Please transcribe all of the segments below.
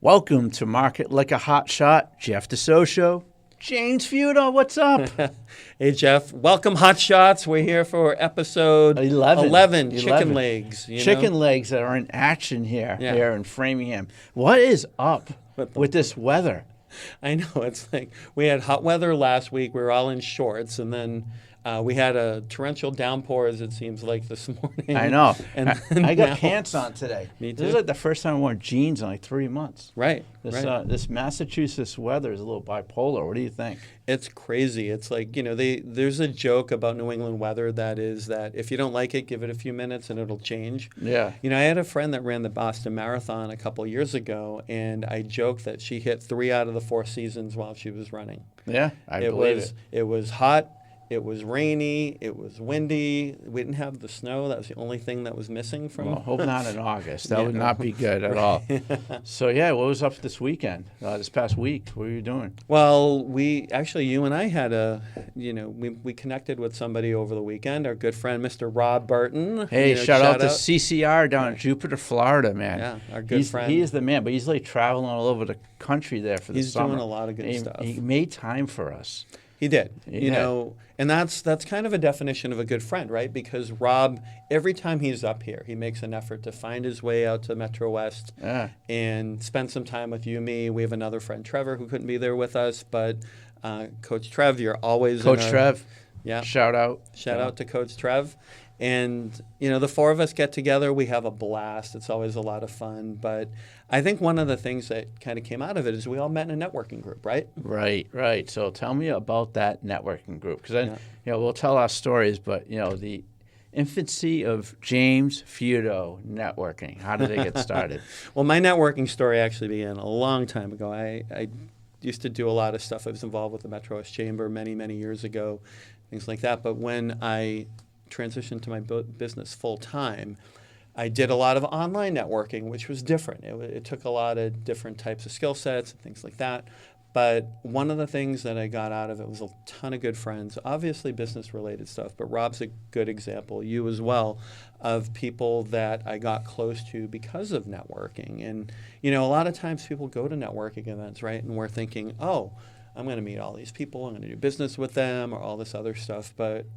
Welcome to Market Like a Hotshot. Jeff DeSocio, James Feudo, what's up? Hey, Jeff. Welcome, Hotshots. We're here for episode 11 chicken legs. Chicken legs that are in action here in Framingham. What is up with this weather? I know. It's like we had hot weather last week. We were all in shorts, and then we had a torrential downpours, it seems like, this morning. I know. And I got pants on today. Me too. This is like the first time I wore jeans in like 3 months. Right. This Massachusetts weather is a little bipolar. What do you think? It's crazy. It's like, there's a joke about New England weather that is that if you don't like it, give it a few minutes and it'll change. Yeah. I had a friend that ran the Boston Marathon a couple years ago, and I joked that she hit 3 out of the 4 seasons while she was running. Yeah, I believe it. It was hot. It was rainy. It was windy. We didn't have the snow. That was the only thing that was missing from. Well, hope not in August. That would not be good at all. So what was up this weekend? This past week, what were you doing? Well, you and I had we connected with somebody over the weekend. Our good friend, Mr. Rob Burton. Hey, shout out to CCR down in Jupiter, Florida, man. Yeah, our good friend. He is the man, but he's like traveling all over the country there for the summer. He's doing a lot of good stuff. He made time for us. He did. And that's kind of a definition of a good friend, right? Because Rob, every time he's up here, he makes an effort to find his way out to Metro West and spend some time with you and me. We have another friend, Trevor, who couldn't be there with us, but Coach Trev, you're always Trev. Yeah. Shout out to Coach Trev. And, the 4 of us get together. We have a blast. It's always a lot of fun. But I think one of the things that kind of came out of it is we all met in a networking group, right? Right. So tell me about that networking group. Because, we'll tell our stories, but, the infancy of James Feudo networking. How did it get started? Well, my networking story actually began a long time ago. I used to do a lot of stuff. I was involved with the Metro West Chamber many, many years ago, things like that. But when I transitioned to my business full time, I did a lot of online networking, which was different. It took a lot of different types of skill sets and things like that. But one of the things that I got out of it was a ton of good friends, obviously business-related stuff, but Rob's a good example, you as well, of people that I got close to because of networking. And, a lot of times people go to networking events, right, and we're thinking, oh, I'm going to meet all these people, I'm going to do business with them, or all this other stuff. But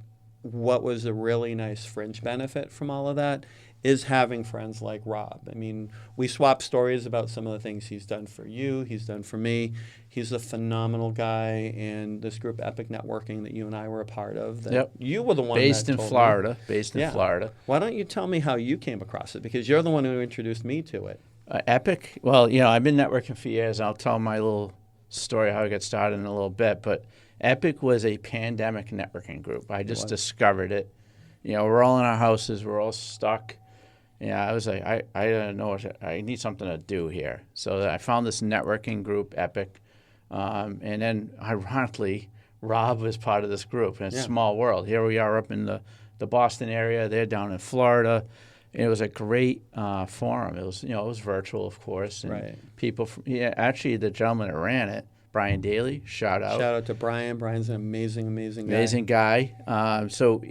what was a really nice fringe benefit from all of that is having friends like Rob. I mean, we swap stories about some of the things he's done for you, he's done for me. He's a phenomenal guy, and this group, Epic Networking, that you and I were a part of, that you were the one based that in told Florida. me. Based in Florida. Why don't you tell me how you came across it? Because you're the one who introduced me to it. Epic? Well, I've been networking for years. I'll tell my little story how I got started in a little bit, but Epic was a pandemic networking group. I just discovered it. We're all in our houses. We're all stuck. I was like, I don't know. I need something to do here. So I found this networking group, Epic. And then, ironically, Rob was part of this group. And it's a small world. Here we are up in the Boston area. They're down in Florida. And it was a great forum. It was virtual, of course. And people, actually, the gentleman that ran it, Brian Daly, shout out. Shout out to Brian. Brian's an amazing guy. Amazing guy. So,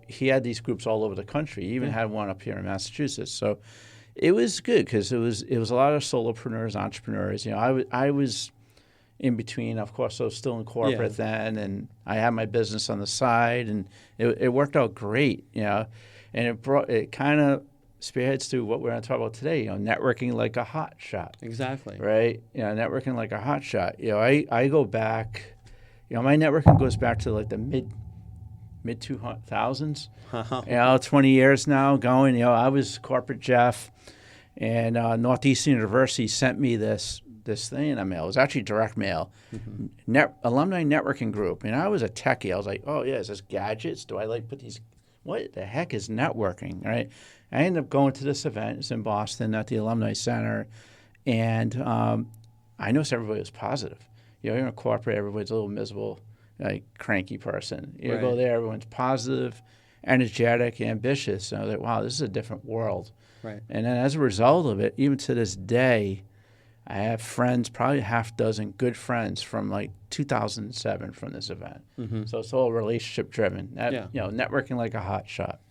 he had these groups all over the country. He even had one up here in Massachusetts. So it was good because it was a lot of solopreneurs, entrepreneurs. I was in between. Of course, I was still in corporate then, and I had my business on the side, and it worked out great, And it kind of spearheads to what we're going to talk about today, networking like a hot shot. Exactly. Right? Networking like a hot shot. I go back, my networking goes back to like the mid 2000s. 20 years now going. I was corporate Jeff, and Northeastern University sent me this thing in the mail. It was actually direct mail. Alumni networking group. And I was a techie. I was like, oh, yeah, is this gadgets? Do I put these? What the heck is networking, right? I ended up going to this event. It's in Boston at the Alumni Center. And I noticed everybody was positive. You're in a corporate, everybody's a little miserable, cranky person. You go there, everyone's positive, energetic, ambitious. And I was like, wow, this is a different world. Right. And then as a result of it, even to this day, I have friends, probably a half dozen good friends from 2007 from this event. So it's all relationship driven. Networking like a hot shot.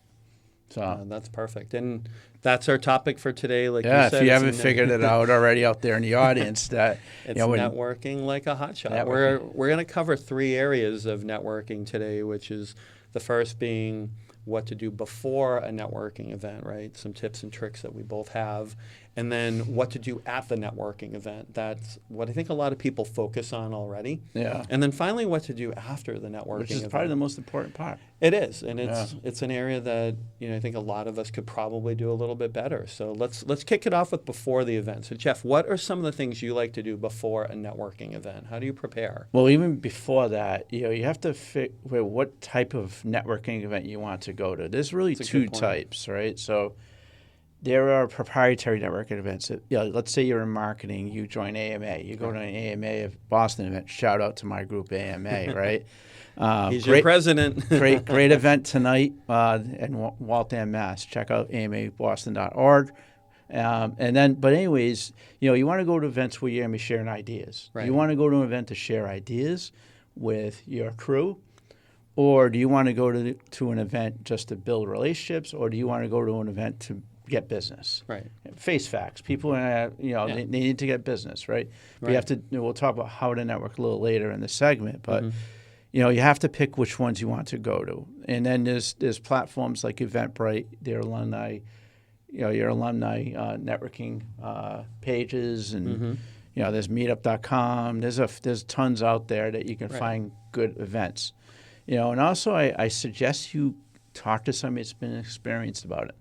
So that's perfect. And that's our topic for today. Like yeah, you said, if you haven't figured it out already out there in the audience, that it's you know, networking like a hotshot. We're going to cover 3 areas of networking today, which is the first being what to do before a networking event, right? Some tips and tricks that we both have. And then what to do at the networking event. That's what I think a lot of people focus on already. Yeah. And then finally what to do after the networking which is event. probably the most important part. It is, and it's an area that I think a lot of us could probably do a little bit better. So let's kick it off with before the event. So Jeff, what are some of the things you like to do before a networking event? How do you prepare? Well, even before that, you have to figure what type of networking event you want to go to. There's really 2 types, right? So there are proprietary networking events. Let's say you're in marketing, you join AMA, you go to an AMA of Boston event. Shout out to my group AMA, right? He's your president. great event tonight in Waltham, Mass. Check out amaboston.org. But anyways, you want to go to events where you're going to be sharing ideas. Right. You want to go to an event to share ideas with your crew, or do you want to go to an event just to build relationships, or do you want to go to an event to get business? Right. Face facts. People, they need to get business, right? Right. We'll talk about how to network a little later in the segment, but you have to pick which ones you want to go to. And then there's platforms like Eventbrite, their alumni, your alumni networking pages, and there's meetup.com. There's tons out there that you can find good events. And also I suggest you talk to somebody that's been experienced about it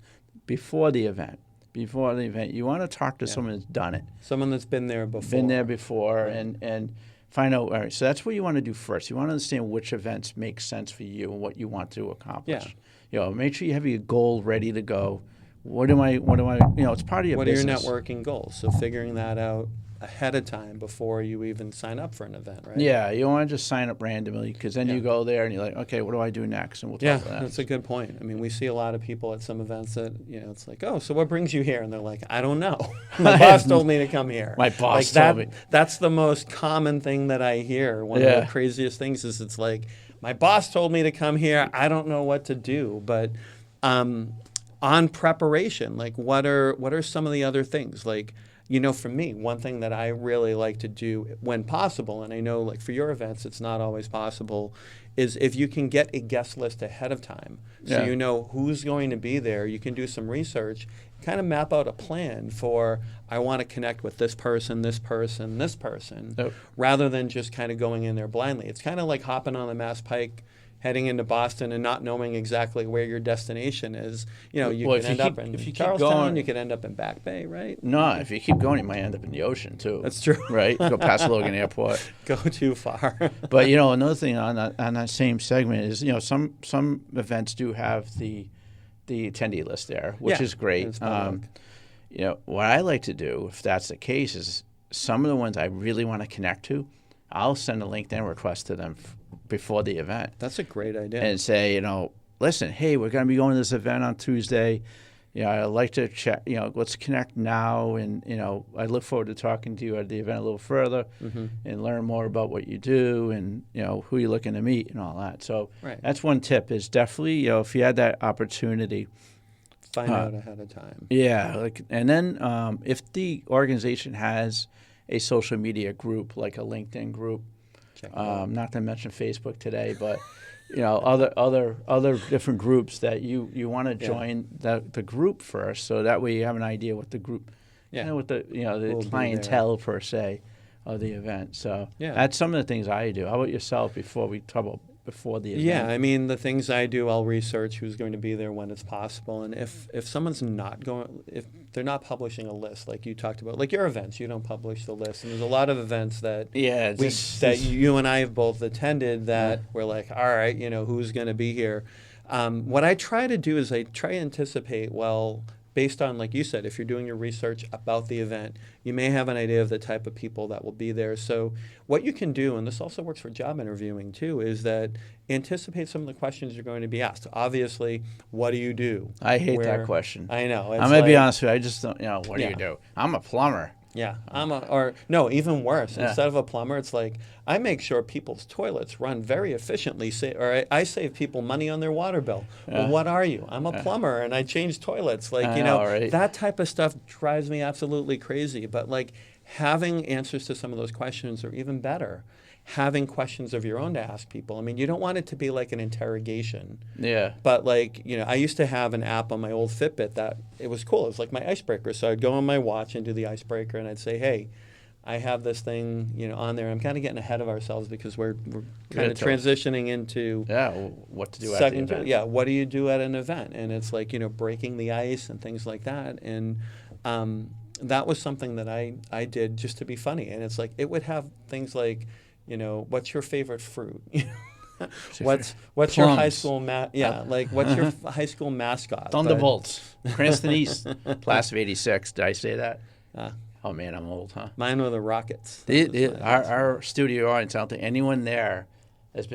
before the event. Before the event, you want to talk to someone that's done it. Someone that's been there before. And find out. All right, so that's what you want to do first. You want to understand which events make sense for you and what you want to accomplish. Make sure you have your goal ready to go. What am I? It's part of your business. What are your networking goals? So figuring that out ahead of time before you even sign up for an event, right? Yeah, you don't want to just sign up randomly, because then you go there and you're like, okay, what do I do next? And we'll talk about that. That's a good point. I mean, we see a lot of people at some events that, it's like, oh, so what brings you here? And they're like, I don't know. My boss told me to come here. My boss told me. That's the most common thing that I hear. One of the craziest things is it's like, my boss told me to come here. I don't know what to do. But on preparation, like what are some of the other things? Like, for me, one thing that I really like to do when possible, and I know like for your events it's not always possible, is if you can get a guest list ahead of time. So you know who's going to be there. You can do some research, kind of map out a plan for, I want to connect with this person, this person, this person, rather than just kind of going in there blindly. It's kind of like hopping on the Mass Pike heading into Boston and not knowing exactly where your destination is. You can end up in Charlestown, you could end up in Back Bay, right? No, if you keep going, you might end up in the ocean too. That's true. Right? Go past Logan Airport. Go too far. But, another thing on that same segment is, some events do have the attendee list there, which is great. What I like to do, if that's the case, is some of the ones I really want to connect to, I'll send a LinkedIn request to them before the event. That's a great idea. And say, listen, hey, we're going to be going to this event on Tuesday. I'd like to chat, let's connect now. And, I look forward to talking to you at the event a little further and learn more about what you do and, who you're looking to meet and all that. So that's one tip, is definitely, if you had that opportunity, find out ahead of time. Yeah. And then if the organization has a social media group, like a LinkedIn group, not to mention Facebook today, but other different groups that you want to join the group first, so that way you have an idea what the group, what the clientele per se of the event. So that's some of the things I do. How about yourself before we talk about before the event? Yeah, I mean, the things I do, I'll research who's going to be there when it's possible. And if someone's not going, if they're not publishing a list like you talked about, like your events, you don't publish the list. And there's a lot of events that that you and I have both attended that we're like, all right, who's going to be here? What I try to do is I try to anticipate, based on, like you said, if you're doing your research about the event, you may have an idea of the type of people that will be there. So what you can do, and this also works for job interviewing too, is that anticipate some of the questions you're going to be asked. Obviously, what do you do? I hate that question. I know. I'm going to be honest with you. I just don't, what do you do? I'm a plumber. Yeah, even worse. Yeah. Instead of a plumber, it's like I make sure people's toilets run very efficiently, I save people money on their water bill. Yeah. Well, what are you? I'm a plumber and I change toilets. Like, I know, right? that type of stuff drives me absolutely crazy. But like having answers to some of those questions, or even better, having questions of your own to ask people. I mean, you don't want it to be like an interrogation. Yeah. But like, I used to have an app on my old Fitbit that it was cool. It was like my icebreaker. So I'd go on my watch and do the icebreaker, and I'd say, hey, I have this thing, on there. I'm kind of getting ahead of ourselves because we're kind of transitioning into what to do at the event. Yeah, what do you do at an event? And it's like, breaking the ice and things like that. And that was something that I did just to be funny. And it's like, it would have things like, what's your favorite fruit? What's your high school what's your high school mascot? Thunderbolts, Cranston East, class of '86. Did I say that? Oh man, I'm old, huh? Mine were the Rockets. Our studio audience, I don't think anyone there was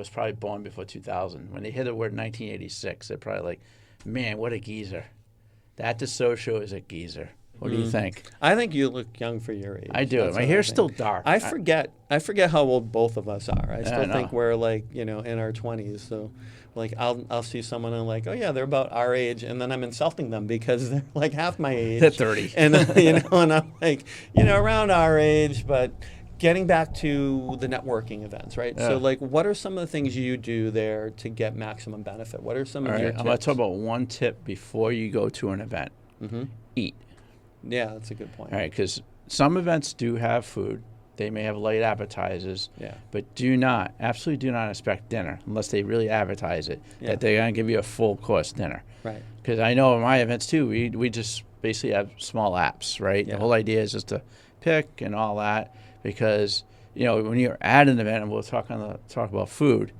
probably born before 2000. When they hear the word 1986, they're probably like, man, what a geezer. That DeSocio is a geezer. What do you think? I think you look young for your age. I do. My hair's still dark. I forget how old both of us are. I still think we're like, in our 20s. So like I'll see someone and I'm like, oh yeah, they're about our age, and then I'm insulting them because they're like half my age. They're 30. And and I'm like, around our age, but getting back to the networking events, right? Yeah. So like what are some of the things you do there to get maximum benefit? What are some of your tips? I'm going to talk about one tip before you go to an event. Mm-hmm. Eat. Yeah, that's a good point. All right, because some events do have food. They may have light appetizers. Yeah. But absolutely do not expect dinner unless they really advertise it, that they're going to give you a full course dinner. Right. Because I know in my events too, we just basically have small apps, right? Yeah. The whole idea is just to pick and all that because, when you're at an event, and we'll talk about food,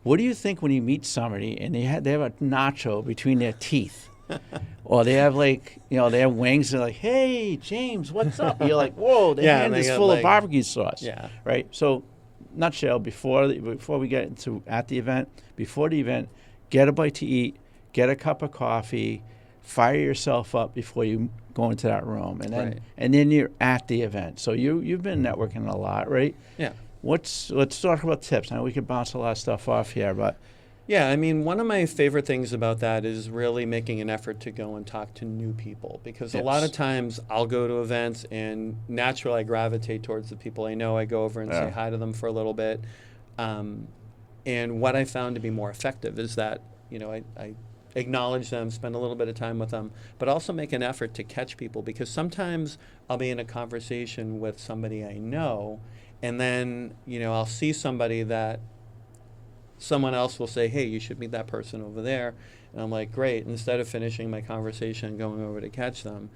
what do you think when you meet somebody and they have a nacho between their teeth? Or they have they have wings. They're like, "Hey, James, what's up?" You're like, "Whoa, the hand is full of barbecue sauce." Yeah. Right. So, nutshell, before we get into before the event, get a bite to eat, get a cup of coffee, fire yourself up before you go into that room, and then you're at the event. So you've been networking a lot, right? Yeah. Let's talk about tips. I know we could bounce a lot of stuff off here, but. Yeah, I mean, one of my favorite things about that is really making an effort to go and talk to new people, because a lot of times I'll go to events and naturally I gravitate towards the people I know. I go over and say hi to them for a little bit. And what I found to be more effective is that, I acknowledge them, spend a little bit of time with them, but also make an effort to catch people, because sometimes I'll be in a conversation with somebody I know, and then, I'll see somebody that someone else will say, hey, you should meet that person over there. And I'm like, great. Instead of finishing my conversation and going over to catch them,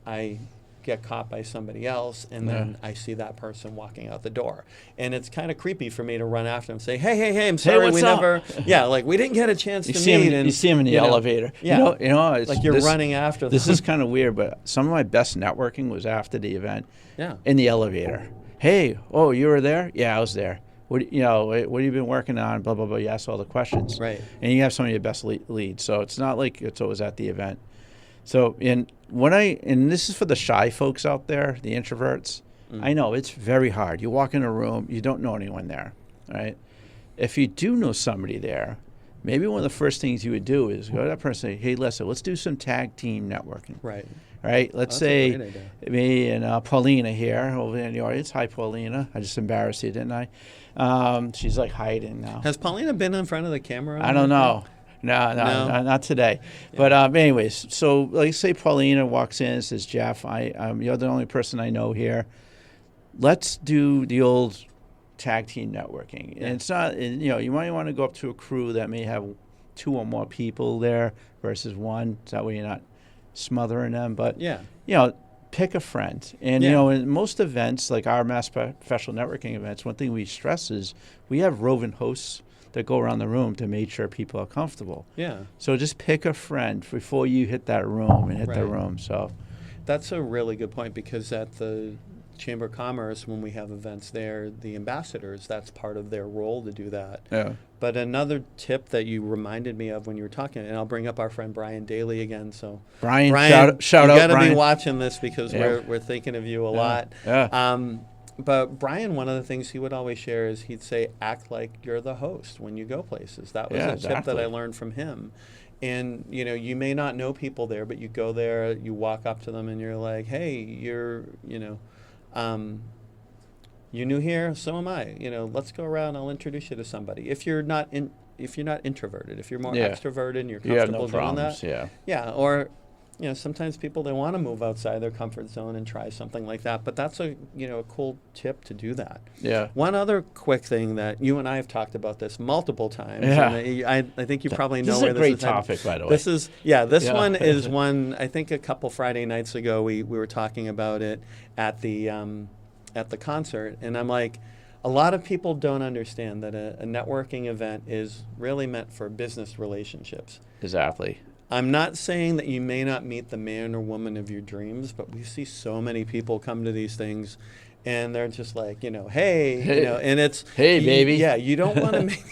I get caught by somebody else, and then I see that person walking out the door. And it's kind of creepy for me to run after them and say, hey, I'm sorry, what's up? We didn't get a chance to meet. You see him in the elevator. Yeah. It's like you're running after them. This is kind of weird, but some of my best networking was after the event. Yeah. In the elevator. Hey, you were there? Yeah, I was there. What have you been working on? Blah, blah, blah. You ask all the questions. Right. And you have some of your best leads. So it's not like it's always at the event. So, and this is for the shy folks out there, the introverts. I know it's very hard. You walk in a room, you don't know anyone there, right? If you do know somebody there, maybe one of the first things you would do is go to that person and say, hey, listen, let's do some tag team networking. Right. Right? Let's say me and Paulina here over in the audience. Hi, Paulina. I just embarrassed you, didn't I? She's like hiding now. Has Paulina been in front of the camera? I don't know. No, not today. Yeah. But anyways, so like say Paulina walks in and says, Jeff, you're the only person I know here. Let's do the old tag team networking. Yeah. And it's not, you might want to go up to a crew that may have 2 or more people there versus 1. So that way you're not smothering them. But, pick a friend. And, in most events, like our Mass Professional Networking events, one thing we stress is we have roving hosts that go around the room to make sure people are comfortable. Yeah. So just pick a friend before you hit that room and hit the room. So that's a really good point, because at the Chamber of Commerce, when we have events there, the ambassadors, that's part of their role to do that. Yeah. But another tip that you reminded me of when you were talking, and I'll bring up our friend Brian Daly again. So Brian, shout you out, got to Brian. be watching this because we're thinking of you a lot. Yeah. But Brian, one of the things he would always share is he'd say, act like you're the host when you go places. That was a tip that I learned from him. And, you know, you may not know people there, but you go there, you walk up to them and you're like, hey, you're new here? So am I. You know, let's go around, I'll introduce you to somebody. If you're not introverted, if you're more extroverted and you're comfortable doing that. Yeah. Or, you know, sometimes people, they want to move outside their comfort zone and try something like that. But that's a cool tip to do that. Yeah. One other quick thing that you and I have talked about this multiple times. Yeah. And I think you probably know where this is. This is a great topic, by the way. This one is one, I think a couple Friday nights ago, we were talking about it at the concert. And I'm like, a lot of people don't understand that a networking event is really meant for business relationships. Exactly. I'm not saying that you may not meet the man or woman of your dreams, but we see so many people come to these things and they're just like, hey, and it's, hey, baby. Yeah, you don't want to make,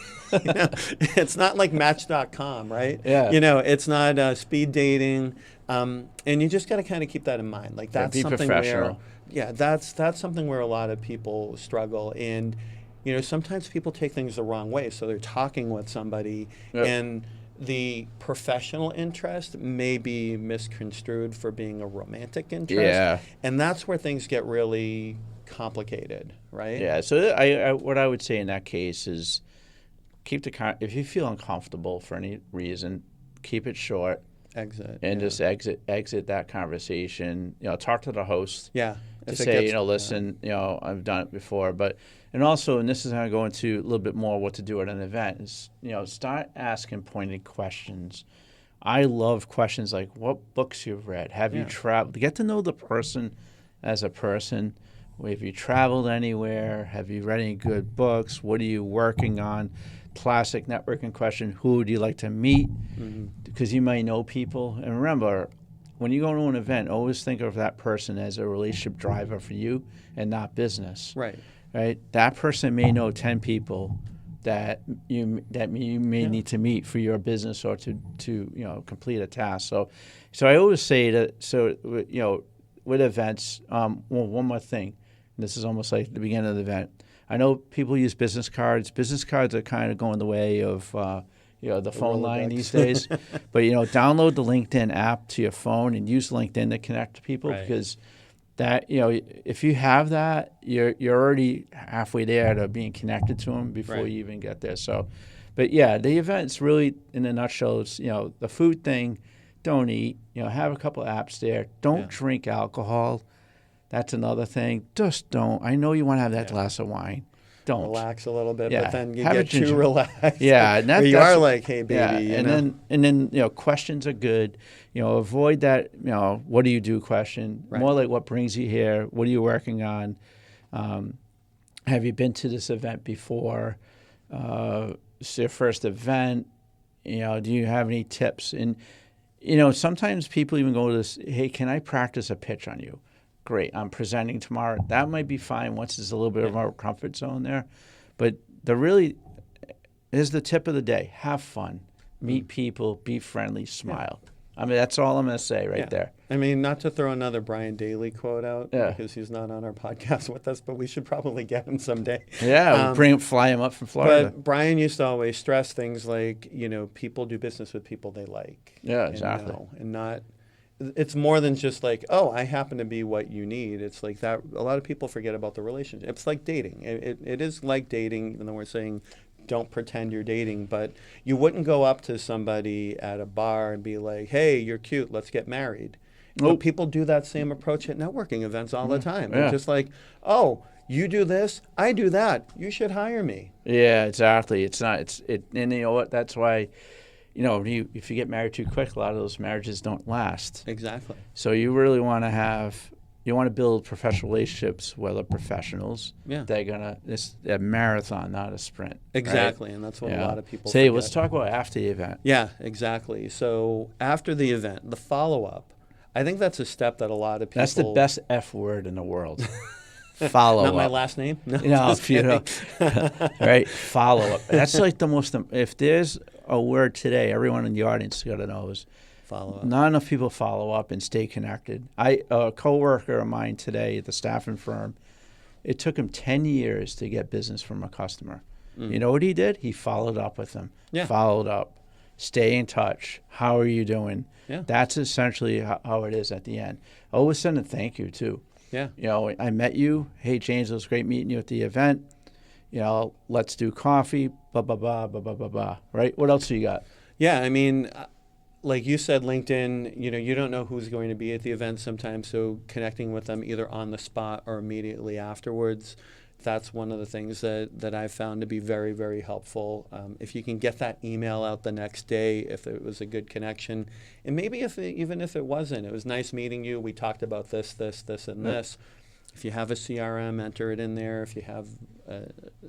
it's not like Match.com, right? Yeah. It's not speed dating. And you just got to kind of keep that in mind. Like that's something where, that's something where a lot of people struggle. And, sometimes people take things the wrong way. So they're talking with somebody and the professional interest may be misconstrued for being a romantic interest. Yeah. And that's where things get really complicated, right? Yeah. So what I would say in that case is if you feel uncomfortable for any reason, keep it short. Exit. And just exit that conversation. Talk to the host. Yeah. To say, listen, I've done it before, and also, and this is how I go into a little bit more what to do at an event is, start asking pointed questions. I love questions like, what books you've read? Have you traveled? Get to know the person as a person. Have you traveled anywhere? Have you read any good books? What are you working on? Classic networking question, who would you like to meet? Mm-hmm. Because you might know people. And remember, when you go to an event, always think of that person as a relationship driver for you and not business. Right. Right? That person may know 10 people that you may need to meet for your business or to complete a task. So I always say that, with events, one more thing. This is almost like the beginning of the event. I know people use business cards. Business cards are kind of going the way of the phone line these days. But, download the LinkedIn app to your phone and use LinkedIn to connect to people because that, if you have that, you're already halfway there to being connected to them before you even get there. So, but yeah, the event's really, in a nutshell, it's, the food thing, don't eat, have a couple of apps there. Don't drink alcohol. That's another thing. Just don't. I know you want to have that glass of wine. Don't. Relax a little bit, but then you get too relaxed. Yeah. And you are like, hey, baby. Yeah. And then questions are good. Avoid that, what do you do question. Right. More like what brings you here? What are you working on? Have you been to this event before? It's your first event. Do you have any tips? And, sometimes people even go to this, hey, can I practice a pitch on you? Great, I'm presenting tomorrow. That might be fine once there's a little bit of our comfort zone there. But here's the tip of the day. Have fun. Meet people. Be friendly. Smile. I mean, that's all I'm going to say there. I mean, not to throw another Brian Daly quote out because he's not on our podcast with us, but we should probably get him someday. Yeah, fly him up from Florida. But Brian used to always stress things like, people do business with people they like. Yeah, exactly. And not... It's more than just like, oh, I happen to be what you need. It's like that. A lot of people forget about the relationship. It's like dating. It is like dating, even though we're saying don't pretend you're dating. But you wouldn't go up to somebody at a bar and be like, hey, you're cute. Let's get married. Nope. But people do that same approach at networking events all the time. They're just like, oh, you do this, I do that. You should hire me. Yeah, exactly. It's not. And you know what? That's why. If you get married too quick, a lot of those marriages don't last. Exactly. So you really want to build professional relationships with other professionals. Yeah. It's a marathon, not a sprint. Exactly. Right? And that's what a lot of people forget. Let's talk about after the event. Yeah, exactly. So after the event, the follow-up, I think that's a step that a lot of people... That's the best F word in the world. Follow Not my up. last name? No, If you know, right? Follow up. That's like the most. If there's a word today, everyone in the audience got to know is Follow up. not enough people follow up and stay connected. A coworker of mine today at the staffing firm, it took him 10 years to get business from a customer. You know what he did? He followed up with them. Yeah. Followed up. Stay in touch. How are you doing? Yeah. That's essentially how it is at the end. Always send a thank you too. Yeah. I met you. Hey, James, it was great meeting you at the event. Let's do coffee. Blah blah blah blah blah blah blah. Right? What else do you got? Yeah, I mean, like you said, LinkedIn, you don't know who's going to be at the event sometimes, so connecting with them either on the spot or immediately afterwards, that's one of the things that I've found to be very, very helpful. If you can get that email out the next day, if it was a good connection, and maybe even if it wasn't, it was nice meeting you, we talked about this, and this. If you have a CRM, enter it in there. If you have,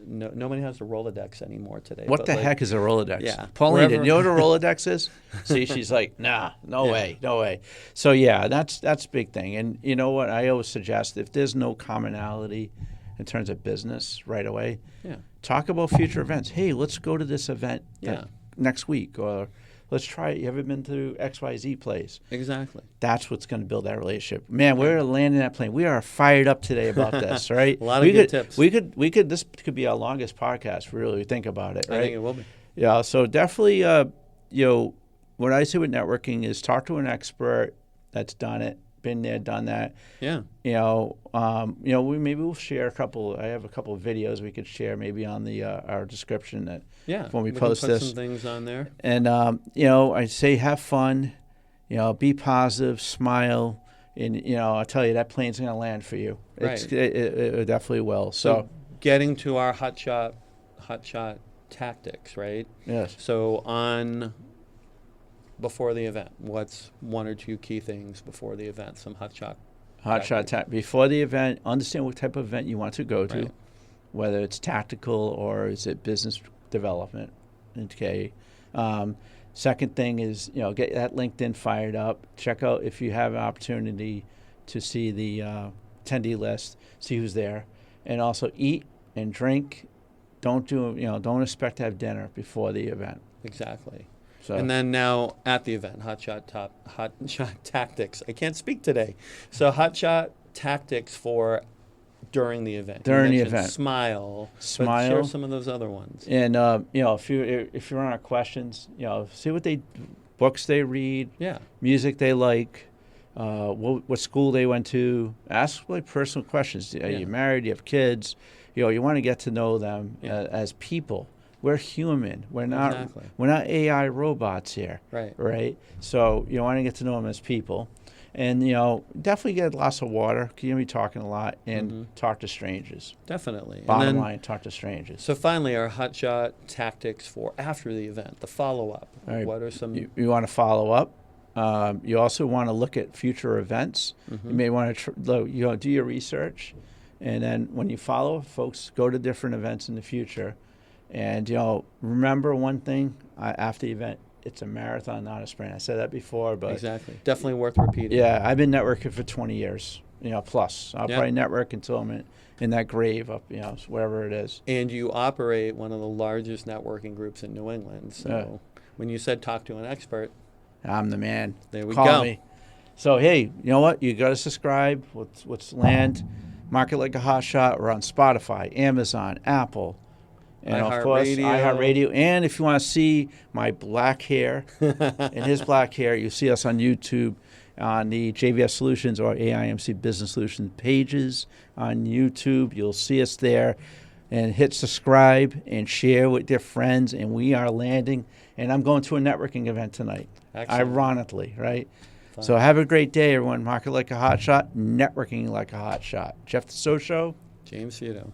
nobody has a Rolodex anymore today. What the heck is a Rolodex? Yeah. Pauline, did you know what a Rolodex is? See, she's like, nah, no way. So yeah, that's a big thing. And you know what? I always suggest if there's no commonality in terms of business right away, talk about future events. Hey, let's go to this event next week, or let's try it. You ever been to XYZ place? Exactly. That's what's going to build that relationship. Man, we're landing that plane. We are fired up today about this, right? A lot of good tips. We could. This could be our longest podcast. Really, think about it. Right? I think it will be. Yeah. So definitely, what I say with networking is talk to an expert that's done it, been there, done that. Yeah. Maybe we'll share a couple. I have a couple of videos we could share maybe on the our description that when we post can put this. some things on there. And I say have fun, be positive, smile, and I tell you that plane's going to land for you. Right. It definitely will. So getting to our hotshot tactics, right? Yes. So before the event, what's one or two key things before the event? Some hotshot before the event. Understand what type of event you want to go to, right. Whether it's tactical or is it business development. Okay. Second thing is get that LinkedIn fired up. Check out if you have an opportunity to see the attendee list, see who's there, and also eat and drink. Don't expect to have dinner before the event. Exactly. So. And then now at the event, hotshot tactics. I can't speak today. So hotshot tactics for during the event. During the event. Smile. Smile. But share some of those other ones. And if you're on our questions, see what books they read. Yeah. Music they like. What school they went to. Ask personal questions. Are you married? Do you have kids? You want to get to know them as people. We're human. We're not AI robots here. Right. Right. So you want to get to know them as people, and definitely get lots of water. You're gonna be talking a lot, and talk to strangers. Definitely. Bottom line, talk to strangers. So finally, our hotshot tactics for after the event, the follow up. Right. What are some? You want to follow up. You also want to look at future events. You may want to do your research, and then when you follow, folks, go to different events in the future. And, remember one thing after the event, it's a marathon, not a sprint. I said that before, but. Exactly. Definitely worth repeating. Yeah, I've been networking for 20 years, plus. I'll probably network until I'm in that grave up, wherever it is. And you operate one of the largest networking groups in New England. So when you said talk to an expert. I'm the man. There we Call go. me. So, hey, you know what? You got to subscribe. Let's land. Market Like a Hotshot. We're on Spotify, Amazon, Apple. And of course, iHeartRadio. And if you want to see my black hair and his black hair, you see us on YouTube on the JVS Solutions or AIMC Business Solutions pages on YouTube. You'll see us there. And hit subscribe and share with your friends. And we are landing. And I'm going to a networking event tonight. Excellent. Ironically, right? Fun. So have a great day, everyone. Market Like a Hotshot, networking like a hotshot. Jeff the Show. James Feudo.